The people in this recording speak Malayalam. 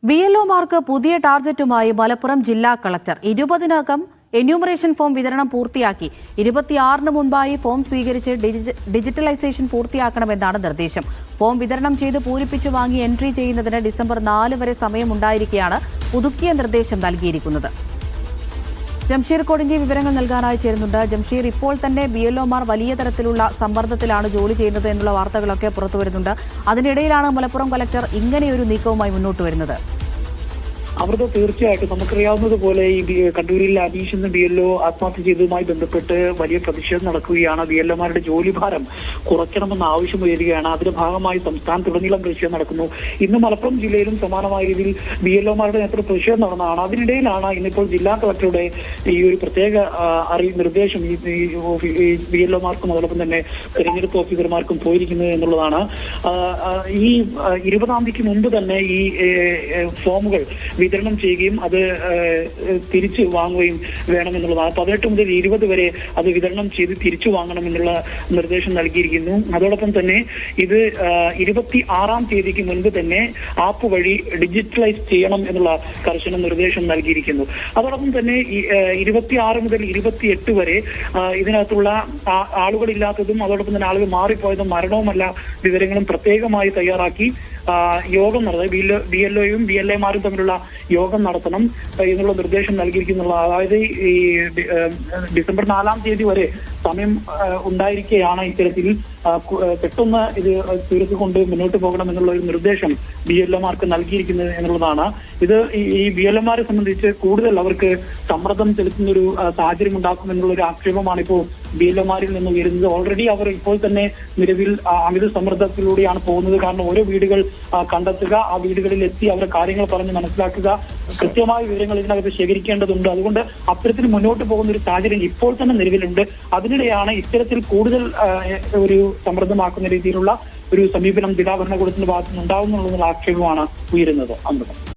BLOമാർക്ക് പുതിയ ടാർജറ്റുമായി മലപ്പുറം ജില്ലാ കളക്ടർ 20-നകം എന്യൂമറേഷൻ ഫോം വിതരണം പൂർത്തിയാക്കി 26-ന് മുൻപായി ഫോം സ്വീകരിച്ച് ഡിജിറ്റലൈസേഷൻ പൂർത്തിയാക്കണമെന്നാണ് നിർദ്ദേശം. ഫോം വിതരണം ചെയ്ത് പൂരിപ്പിച്ചു വാങ്ങി എൻട്രി ചെയ്യുന്നതിന് ഡിസംബർ 4 വരെ സമയമുണ്ടായിരിക്കെയാണ് പുതുക്കിയ നിർദ്ദേശം നൽകിയിരിക്കുന്നത്. ജംഷീർ കൊടിഞ്ചി വിവരങ്ങൾ നൽകാനായി ചേരുന്നുണ്ട്. ജംഷീർ, ഇപ്പോൾ തന്നെ BLOമാർ വലിയ തരത്തിലുള്ള സമ്മർദ്ദത്തിലാണ് ജോലി ചെയ്യുന്നത് എന്നുള്ള വാർത്തകളൊക്കെ പുറത്തുവരുന്നുണ്ട്. അതിനിടയിലാണ് മലപ്പുറം കലക്ടർ ഇങ്ങനെയൊരു നീക്കവുമായി മുന്നോട്ട് വരുന്നത്. അവർക്ക് തീർച്ചയായിട്ടും നമുക്കറിയാവുന്നതുപോലെ ഈ കണ്ണൂരിൽ അനീഷ് എന്ന BLO ആത്മഹത്യ ചെയ്തതുമായി ബന്ധപ്പെട്ട് വലിയ പ്രതിഷേധം നടക്കുകയാണ്. BLOമാരുടെ ജോലിഭാരം കുറയ്ക്കണമെന്ന ആവശ്യം ഉയരുകയാണ്. അതിന്റെ ഭാഗമായി സംസ്ഥാനത്തുടനീളം പ്രതിഷേധം നടക്കുന്നു. ഇന്ന് മലപ്പുറം ജില്ലയിലും സമാനമായ രീതിയിൽ BLOമാരുടെ നേതൃത്വത്തിൽ പ്രതിഷേധം നടന്നതാണ്. അതിനിടയിലാണ് ഇന്നിപ്പോൾ ജില്ലാ കളക്ടറുടെ ഈ ഒരു പ്രത്യേക നിർദ്ദേശം ഈ BLOമാർക്കും അതോടൊപ്പം തന്നെ തെരഞ്ഞെടുപ്പ് ഓഫീസർമാർക്കും പോയിരിക്കുന്നത് എന്നുള്ളതാണ്. ഈ 20-ാം തീയതിക്ക് മുമ്പ് തന്നെ ഈ ഫോമുകൾ വിതരണം ചെയ്യുകയും അത് തിരിച്ചു വാങ്ങുകയും വേണമെന്നുള്ളതാണ്. 18 മുതൽ 20 വരെ അത് വിതരണം ചെയ്ത് തിരിച്ചു വാങ്ങണമെന്നുള്ള നിർദ്ദേശം നൽകിയിരിക്കുന്നു. അതോടൊപ്പം തന്നെ ഇത് 26-ാം തീയതിക്ക് മുൻപ് തന്നെ ആപ്പ് വഴി ഡിജിറ്റലൈസ് ചെയ്യണം എന്നുള്ള കർശന നിർദ്ദേശം നൽകിയിരിക്കുന്നു. അതോടൊപ്പം തന്നെ 26 മുതൽ 28 വരെ ഇതിനകത്തുള്ള ആളുകളില്ലാത്തതും അതോടൊപ്പം തന്നെ ആളുകൾ മാറിപ്പോയതും മരണവുമല്ല വിവരങ്ങളും പ്രത്യേകമായി തയ്യാറാക്കി യോഗം നടത്തുന്നത് BLOയും BLAമാരും തമ്മിലുള്ള യോഗം നടത്തണം എന്നുള്ള നിർദ്ദേശം നൽകിയിരിക്കുന്നുള്ള. അതായത് ഈ ഡിസംബർ 4-ാം തീയതി വരെ സമയം ഉണ്ടായിരിക്കെയാണ് ഇത്തരത്തിൽ പെട്ടെന്ന് ഇത് തീർത്തുകൊണ്ട് മുന്നോട്ട് പോകണം എന്നുള്ള ഒരു നിർദ്ദേശം BLOമാർക്ക് നൽകിയിരിക്കുന്നത് എന്നുള്ളതാണ്. ഇത് ഈ BLOമാരെ സംബന്ധിച്ച് കൂടുതൽ അവർക്ക് സമ്മർദ്ദം ചെലുത്തുന്ന ഒരു സാഹചര്യം ഉണ്ടാക്കും എന്നുള്ള ഒരു ആക്ഷേപമാണ് ഇപ്പോൾ BLOമാരിൽ നിന്ന് ഉയരുന്നത്. ഓൾറെഡി അവർ ഇപ്പോൾ തന്നെ നിലവിൽ അമിത സമ്മർദ്ദത്തിലൂടെയാണ് പോകുന്നത്. കാരണം ഓരോ വീടുകൾ കണ്ടെത്തുക, ആ വീടുകളിൽ എത്തി അവരുടെ കാര്യങ്ങൾ പറഞ്ഞ് മനസ്സിലാക്കുക, കൃത്യമായ വിവരങ്ങൾ ഇതിനകത്ത് ശേഖരിക്കേണ്ടതുണ്ട്. അതുകൊണ്ട് അത്തരത്തിൽ മുന്നോട്ട് പോകുന്ന ഒരു സാഹചര്യം ഇപ്പോൾ തന്നെ നിലവിലുണ്ട്. അതിനിടെയാണ് ഇത്തരത്തിൽ കൂടുതൽ ഒരു സമ്മർദ്ദമാക്കുന്ന രീതിയിലുള്ള ഒരു സമീപനം ജില്ലാ ഭരണകൂടത്തിന്റെ ഭാഗത്തുനിന്ന് ഉണ്ടാകുന്നുള്ള ആക്ഷേപമാണ് ഉയരുന്നത്. അമൃത.